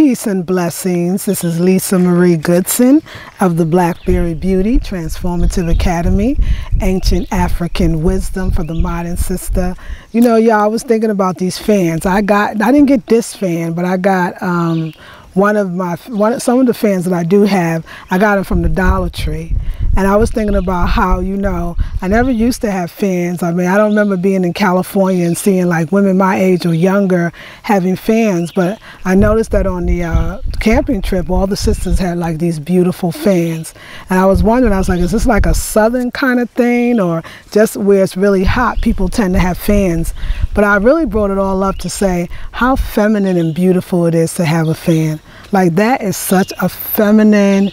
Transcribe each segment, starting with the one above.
Peace and blessings. This is Lisa Marie Goodson of the Blackberry Beauty Transformative Academy, Ancient African Wisdom for the Modern Sister. You know, y'all, I was thinking about these fans. I didn't get this fan, but I got some of the fans that I do have. I got them from the Dollar Tree. And I was thinking about how, you know, I never used to have fans. I mean, I don't remember being in California and seeing like women my age or younger having fans, but I noticed that on the camping trip, all the sisters had like these beautiful fans. And I was wondering, I was like, is this like a southern kind of thing, or just where it's really hot, people tend to have fans? But I really brought it all up to say how feminine and beautiful it is to have a fan. Like, that is such a feminine,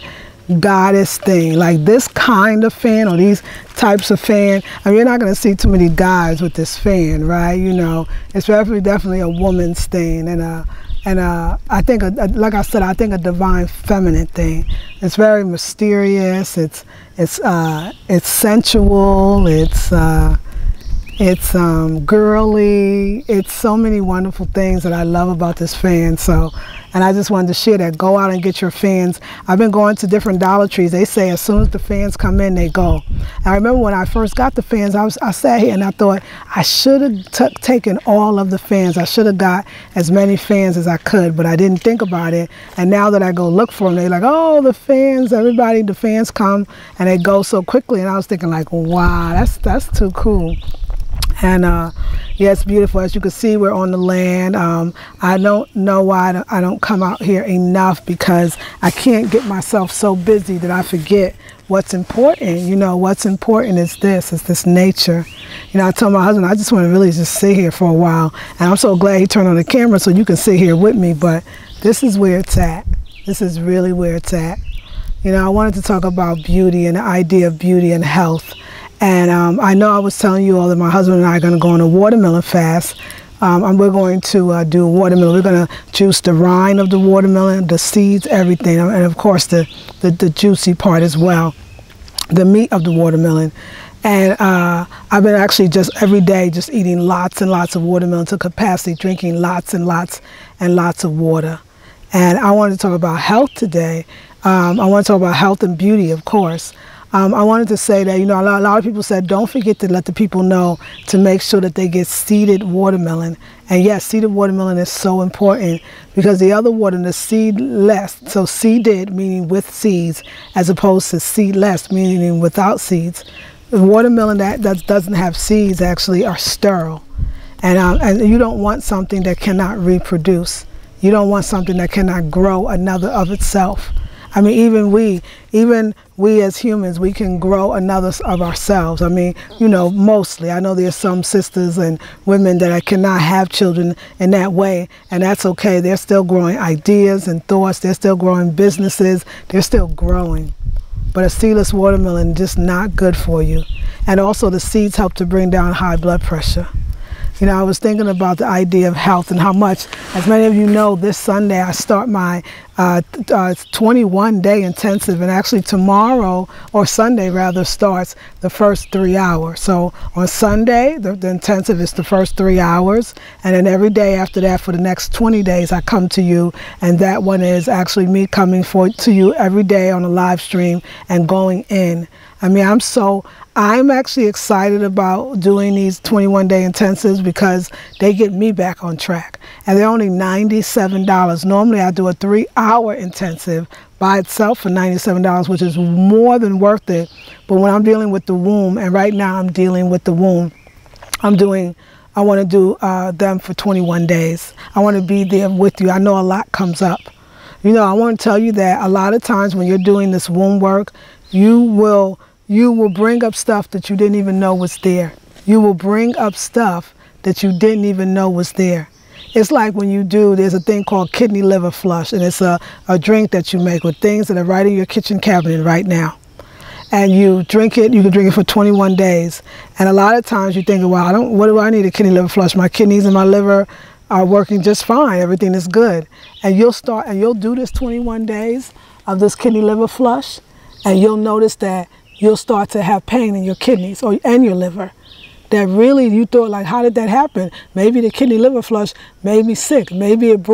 goddess thing. Like this kind of fan, or these types of fan, I mean, you're not going to see too many guys with this fan, right? You know, it's definitely a woman's thing, and I think, like I said, I think a divine feminine thing. It's very mysterious. It's sensual. It's girly. It's so many wonderful things that I love about this fan. So, and I just wanted to share that. Go out and get your fans. I've been going to different Dollar Trees. They say as soon as the fans come in, they go. And I remember when I first got the fans, I sat here and I thought I should have taken all of the fans. I should have got as many fans as I could, but I didn't think about it. And now that I go look for them, they're like, oh, the fans, everybody, the fans come and they go so quickly. And I was thinking like, wow, that's too cool. And yeah, it's beautiful. As you can see, we're on the land. I don't know why I don't come out here enough, because I can't get myself so busy that I forget what's important. You know, what's important is this nature. You know, I told my husband, I just want to really just sit here for a while. And I'm so glad he turned on the camera so you can sit here with me. But this is where it's at. This is really where it's at. You know, I wanted to talk about beauty and the idea of beauty and health. And I know I was telling you all that my husband and I are going to go on a watermelon fast. And we're going to do watermelon. We're going to juice the rind of the watermelon, the seeds, everything, and of course the juicy part as well, the meat of the watermelon. And I've been actually just every day just eating lots and lots of watermelon to capacity, drinking lots and lots and lots of water. And I wanted to talk about health today. I want to talk about health and beauty, of course. I wanted to say that, you know, a lot of people said, don't forget to let the people know to make sure that they get seeded watermelon. And yes, seeded watermelon is so important, because the other watermelon is seedless. So seeded, meaning with seeds, as opposed to seedless, meaning without seeds. The watermelon that doesn't have seeds actually are sterile. And you don't want something that cannot reproduce. You don't want something that cannot grow another of itself. I mean, even we as humans, we can grow another of ourselves. I mean, you know, mostly. I know there's some sisters and women that cannot have children in that way, and that's okay. They're still growing ideas and thoughts. They're still growing businesses. They're still growing. But a seedless watermelon is just not good for you. And also the seeds help to bring down high blood pressure. You know, I was thinking about the idea of health and how much, as many of you know, this Sunday I start my 21-day intensive, and actually tomorrow, or Sunday rather, starts the first 3 hours. So on Sunday, the intensive is the first 3 hours, and then every day after that for the next 20 days I come to you, and that one is actually me coming to you every day on a live stream and going in. I mean, I'm actually excited about doing these 21-day intensives, because they get me back on track. And they're only $97. Normally I do a 3-hour intensive by itself for $97, which is more than worth it. But when I'm dealing with the womb, and right now I'm dealing with the womb, I want to do them for 21 days. I want to be there with you. I know a lot comes up. You know, I want to tell you that a lot of times when you're doing this womb work, you will bring up stuff that you didn't even know was there. You will bring up stuff that you didn't even know was there. It's like when there's a thing called kidney liver flush, and it's a drink that you make with things that are right in your kitchen cabinet right now. And you drink it, you can drink it for 21 days. And a lot of times you think, well, what do I need a kidney liver flush? My kidneys and my liver are working just fine. Everything is good. And you'll do this 21 days of this kidney liver flush, and you'll notice that you'll start to have pain in your kidneys and your liver. that really you thought like, how did that happen? Maybe the kidney liver flush made me sick. Maybe it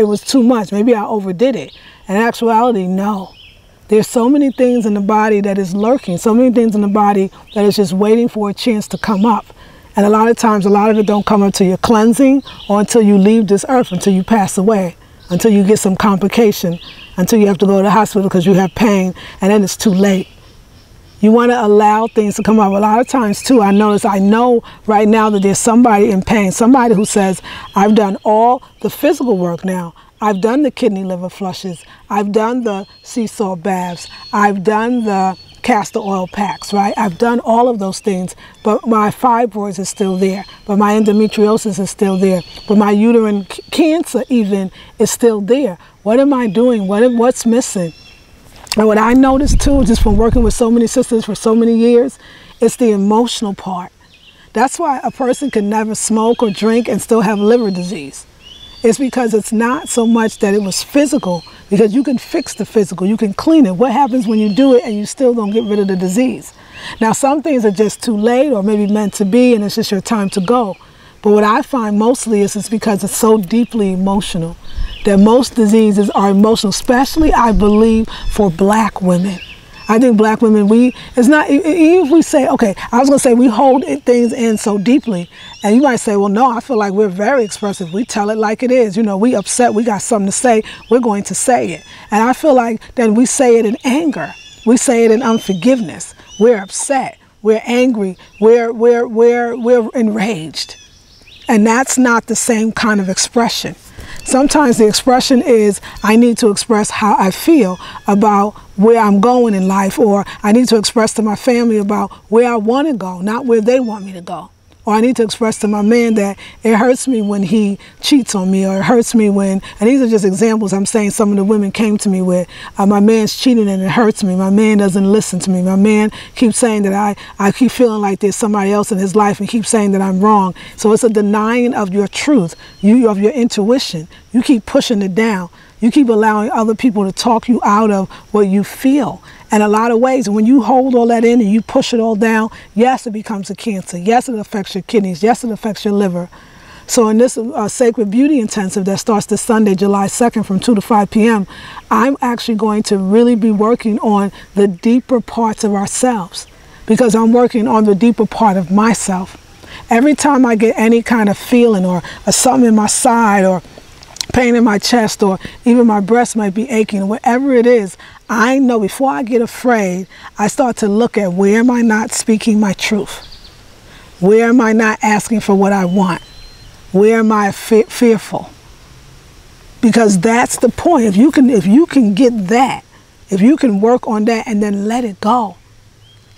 was too much. Maybe I overdid it. In actuality, no. There's so many things in the body that is lurking, so many things in the body that is just waiting for a chance to come up. And a lot of times, a lot of it don't come up until you're cleansing or until you leave this earth, until you pass away, until you get some complication, until you have to go to the hospital because you have pain, and then it's too late. You want to allow things to come up. A lot of times too, I know right now that there's somebody in pain, somebody who says, I've done all the physical work now. I've done the kidney liver flushes. I've done the sea salt baths. I've done the castor oil packs, right? I've done all of those things, but my fibroids is still there. But my endometriosis is still there. But my uterine cancer even is still there. What am I doing? What's missing? And what I noticed too, just from working with so many sisters for so many years, it's the emotional part. That's why a person can never smoke or drink and still have liver disease. It's because it's not so much that it was physical, because you can fix the physical, you can clean it. What happens when you do it and you still don't get rid of the disease? Now, some things are just too late or maybe meant to be and it's just your time to go. But what I find mostly is it's because it's so deeply emotional, that most diseases are emotional, especially, I believe, for black women. I think black women, it's not, even if we say, okay, I was going to say we hold things in so deeply, and you might say, well, no, I feel like we're very expressive. We tell it like it is. You know, we upset, we got something to say, we're going to say it. And I feel like then we say it in anger. We say it in unforgiveness. We're upset. We're angry. We're enraged. And that's not the same kind of expression. Sometimes the expression is, I need to express how I feel about where I'm going in life, or I need to express to my family about where I want to go, not where they want me to go. Or I need to express to my man that it hurts me when he cheats on me, or it hurts me when, and these are just examples I'm saying some of the women came to me with, my man's cheating and it hurts me, my man doesn't listen to me, my man keeps saying that I keep feeling like there's somebody else in his life and keeps saying that I'm wrong. So it's a denying of your truth, of your intuition. You keep pushing it down. You keep allowing other people to talk you out of what you feel. And a lot of ways, when you hold all that in and you push it all down, yes, it becomes a cancer. Yes, it affects your kidneys. Yes, it affects your liver. So in this Sacred Beauty Intensive that starts this Sunday, July 2nd from 2 to 5 p.m., I'm actually going to really be working on the deeper parts of ourselves, because I'm working on the deeper part of myself. Every time I get any kind of feeling or something in my side or pain in my chest, or even my breast might be aching, or whatever it is, I know before I get afraid, I start to look at, where am I not speaking my truth? Where am I not asking for what I want? Where am I fearful? Because that's the point. If you can get that, if you can work on that and then let it go.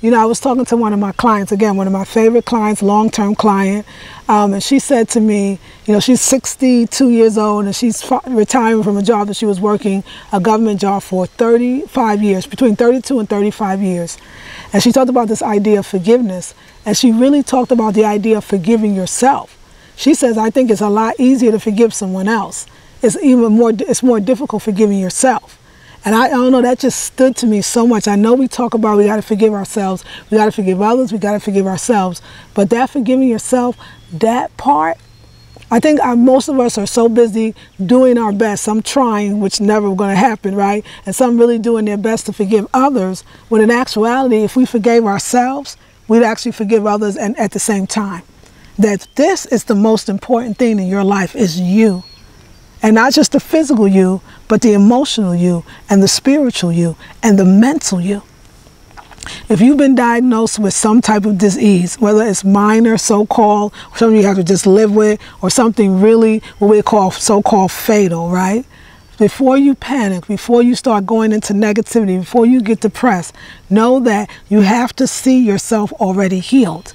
You know, I was talking to one of my clients, again, one of my favorite clients, long-term client, and she said to me, you know, she's 62 years old and she's retiring from a job that she was working, a government job, for 35 years, between 32 and 35 years. And she talked about this idea of forgiveness, and she really talked about the idea of forgiving yourself. She says, I think it's a lot easier to forgive someone else. It's more difficult forgiving yourself. And I don't know, that just stood to me so much. I know we talk about we got to forgive ourselves, we got to forgive others, we got to forgive ourselves. But that forgiving yourself, that part, I think most of us are so busy doing our best. Some trying, which never going to happen, right? And some really doing their best to forgive others. When in actuality, if we forgave ourselves, we'd actually forgive others, and at the same time. That this is the most important thing in your life, is you. And not just the physical you, but the emotional you, and the spiritual you, and the mental you. If you've been diagnosed with some type of disease, whether it's minor, so-called, something you have to just live with, or something really what we call so-called fatal, right? Before you panic, before you start going into negativity, before you get depressed, know that you have to see yourself already healed.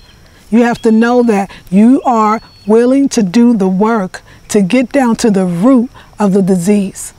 You have to know that you are willing to do the work to get down to the root of the disease.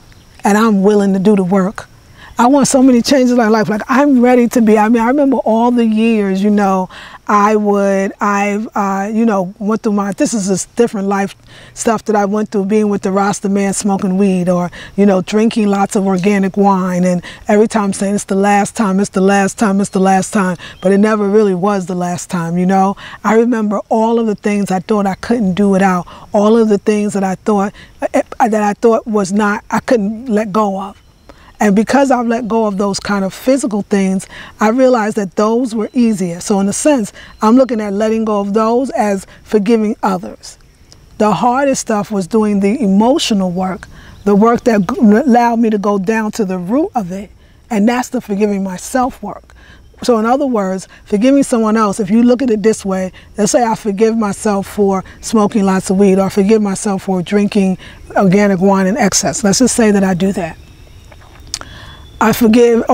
And I'm willing to do the work. I want so many changes in my life. Like, I'm ready to be. I mean, I remember all the years, you know, you know, went through this is this different life stuff that I went through, being with the Rasta man smoking weed, or, you know, drinking lots of organic wine, and every time saying it's the last time, it's the last time, it's the last time, but it never really was the last time, you know. I remember all of the things I thought I couldn't do without, all of the things that I thought was not, I couldn't let go of. And because I've let go of those kind of physical things, I realized that those were easier. So in a sense, I'm looking at letting go of those as forgiving others. The hardest stuff was doing the emotional work, the work that allowed me to go down to the root of it. And that's the forgiving myself work. So in other words, forgiving someone else, if you look at it this way, let's say I forgive myself for smoking lots of weed, or forgive myself for drinking organic wine in excess. Let's just say that I do that. I forgive,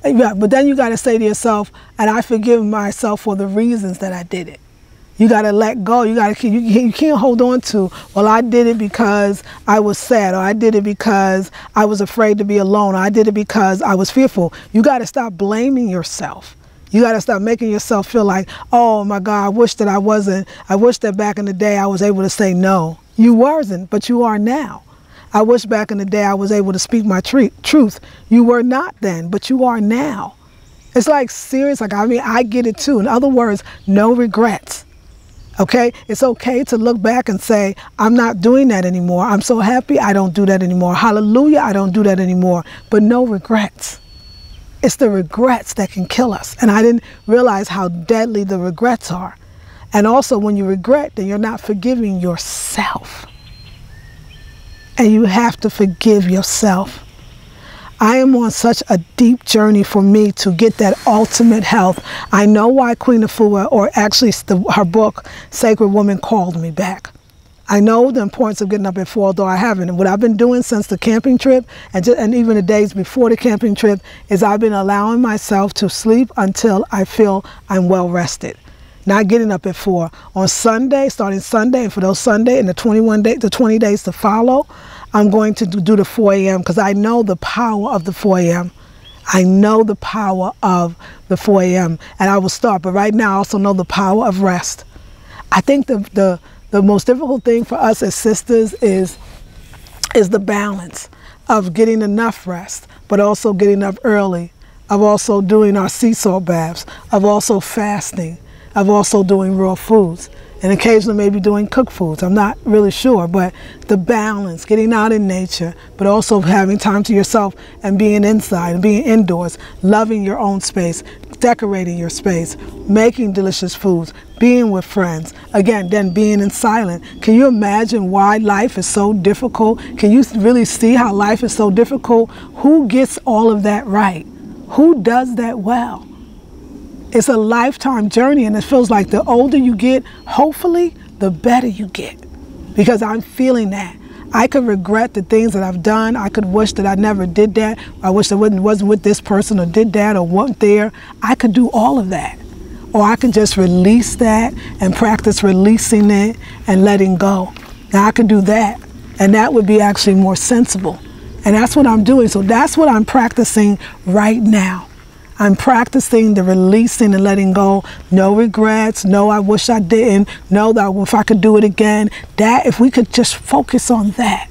yeah, but then you got to say to yourself, and I forgive myself for the reasons that I did it. You got to let go. You can't hold on to, well, I did it because I was sad, or I did it because I was afraid to be alone, or I did it because I was fearful. You got to stop blaming yourself. You got to stop making yourself feel like, oh my God, I wish that back in the day I was able to say no. You wasn't, but you are now. I wish back in the day I was able to speak my truth. You were not then, but you are now. It's like serious, like, I mean, I get it too. In other words, no regrets. Okay? It's okay to look back and say, I'm not doing that anymore. I'm so happy I don't do that anymore. Hallelujah, I don't do that anymore. But no regrets. It's the regrets that can kill us. And I didn't realize how deadly the regrets are. And also, when you regret, then you're not forgiving yourself. And you have to forgive yourself. I am on such a deep journey for me to get that ultimate health. I know why Queen Afua, or actually her book, Sacred Woman, called me back. I know the importance of getting up at 4, although I haven't. And what I've been doing since the camping trip, and even the days before the camping trip, is I've been allowing myself to sleep until I feel I'm well rested. Not getting up at 4. On Sunday, starting Sunday, and for those Sunday and the 20 days to follow, I'm going to do the 4 a.m. because I know the power of the 4 a.m. I know the power of the 4 a.m. and I will start. But right now I also know the power of rest. I think the most difficult thing for us as sisters is the balance of getting enough rest, but also getting up early, of also doing our sea salt baths, of also fasting, of also doing raw foods, and occasionally maybe doing cooked foods. I'm not really sure, but the balance, getting out in nature, but also having time to yourself and being inside and being indoors, loving your own space, decorating your space, making delicious foods, being with friends, again, then being in silence. Can you imagine why life is so difficult? Can you really see how life is so difficult? Who gets all of that right? Who does that well? It's a lifetime journey, and it feels like the older you get, hopefully, the better you get. Because I'm feeling that. I could regret the things that I've done. I could wish that I never did that. I wish I wasn't with this person or did that or wasn't there. I could do all of that. Or I could just release that and practice releasing it and letting go. Now, I could do that, and that would be actually more sensible. And that's what I'm doing. So that's what I'm practicing right now. I'm practicing the releasing and letting go. No regrets. No, I wish I didn't. No, that if I could do it again. That, if we could just focus on that.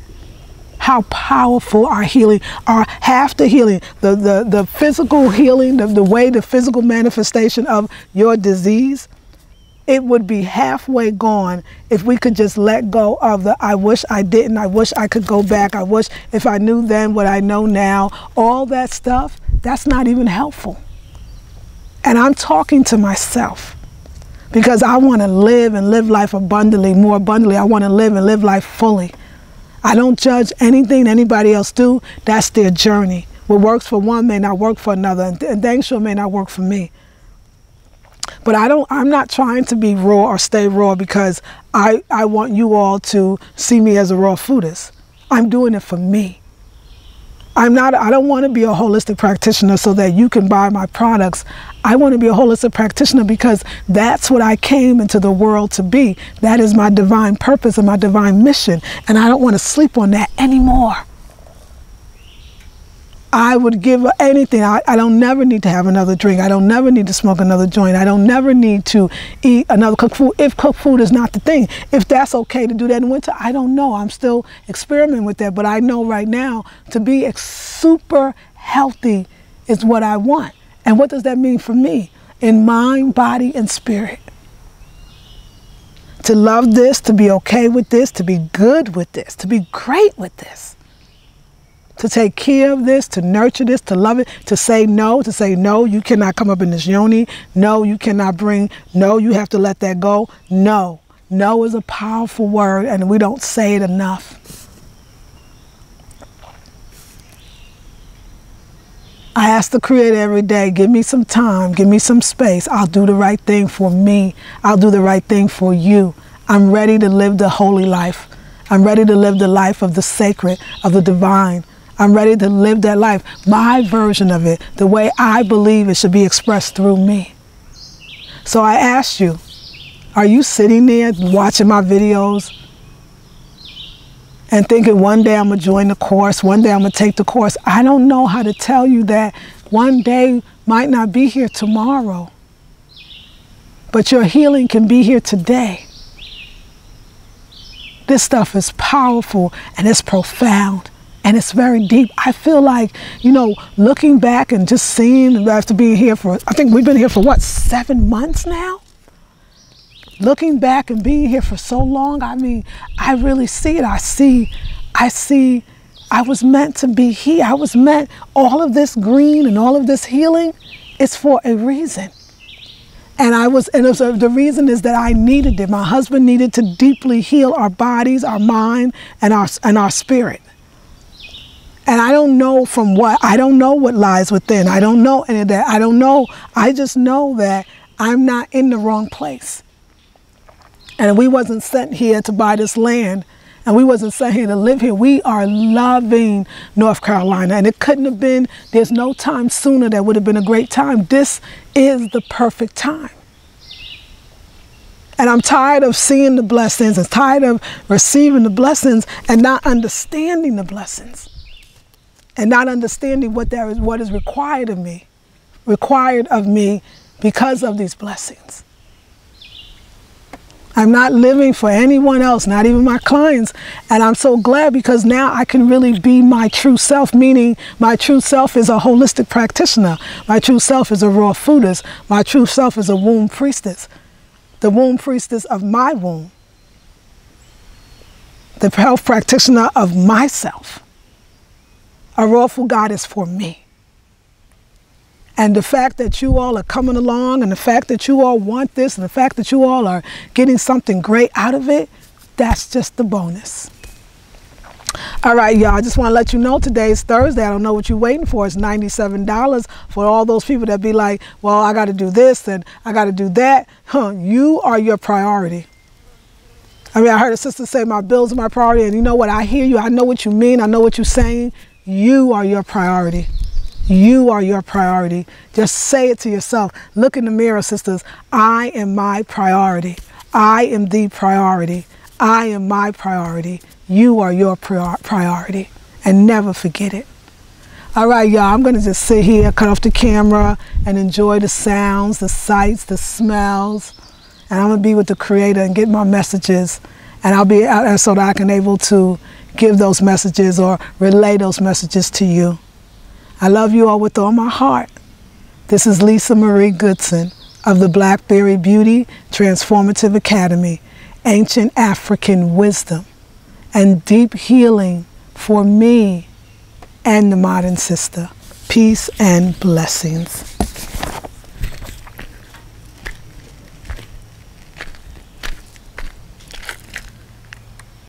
How powerful our healing, our half the healing, the physical healing, the way, the physical manifestation of your disease, it would be halfway gone if we could just let go of the I wish I didn't, I wish I could go back, I wish if I knew then what I know now, all that stuff. That's not even helpful. And I'm talking to myself because I want to live and live life abundantly, more abundantly. I want to live and live life fully. I don't judge anything anybody else do. That's their journey. What works for one may not work for another, and dang sure may not work for me. But I'm not trying to be raw or stay raw because I want you all to see me as a raw foodist. I'm doing it for me. I don't want to be a holistic practitioner so that you can buy my products. I want to be a holistic practitioner because that's what I came into the world to be. That is my divine purpose and my divine mission. And I don't want to sleep on that anymore. I would give anything. I don't never need to have another drink. I don't never need to smoke another joint. I don't never need to eat another cooked food if cooked food is not the thing. If that's okay to do that in winter, I don't know. I'm still experimenting with that. But I know right now to be super healthy is what I want. And what does that mean for me? In mind, body, and spirit. To love this, to be okay with this, to be good with this, to be great with this. To take care of this, to nurture this, to love it, to say no, you cannot come up in this yoni. No, you cannot bring, no, you have to let that go. No. No is a powerful word, and we don't say it enough. I ask the Creator every day, give me some time, give me some space. I'll do the right thing for me. I'll do the right thing for you. I'm ready to live the holy life. I'm ready to live the life of the sacred, of the divine. I'm ready to live that life, my version of it, the way I believe it should be expressed through me. So I ask you, are you sitting there watching my videos and thinking one day I'm going to join the course, one day I'm going to take the course? I don't know how to tell you that one day might not be here tomorrow, but your healing can be here today. This stuff is powerful and it's profound and it's very deep. I feel like, you know, looking back and just seeing after being here for, I think we've been here for what, 7 months now? Looking back and being here for so long, I mean, I really see it. I see, I was meant to be here. I was meant, all of this green and all of this healing is for a reason. And the reason is that I needed it. My husband needed to deeply heal our bodies, our mind, and our spirit. And I don't know from what, I don't know what lies within. I don't know any of that. I don't know. I just know that I'm not in the wrong place. And we wasn't sent here to buy this land. And we wasn't sent here to live here. We are loving North Carolina. And it couldn't have been, there's no time sooner that would have been a great time. This is the perfect time. And I'm tired of seeing the blessings and tired of receiving the blessings and not understanding the blessings. And not understanding what is required of me because of these blessings. I'm not living for anyone else, not even my clients. And I'm so glad because now I can really be my true self, meaning my true self is a holistic practitioner. My true self is a raw foodist. My true self is a womb priestess. The womb priestess of my womb. The health practitioner of myself. A raw food goddess for me. And the fact that you all are coming along and the fact that you all want this and the fact that you all are getting something great out of it, that's just the bonus. All right, y'all, I just want to let you know today is Thursday. I don't know what you're waiting for. It's $97 for all those people that be like, well, I got to do this and I got to do that. You are your priority. I mean, I heard a sister say my bills are my priority. And you know what? I hear you. I know what you mean. I know what you're saying. You are your priority. You are your priority. Just say it to yourself. Look in the mirror, sisters. I am my priority. I am the priority. I am my priority. You are your priority. And never forget it. All right, y'all. I'm going to just sit here, cut off the camera, and enjoy the sounds, the sights, the smells. And I'm going to be with the Creator and get my messages. And I'll be out so that I can able to give those messages or relay those messages to you. I love you all with all my heart. This is Lisa Marie Goodson of the Blackberry Beauty Transformative Academy, Ancient African Wisdom and Deep Healing for me and the Modern Sister. Peace and blessings.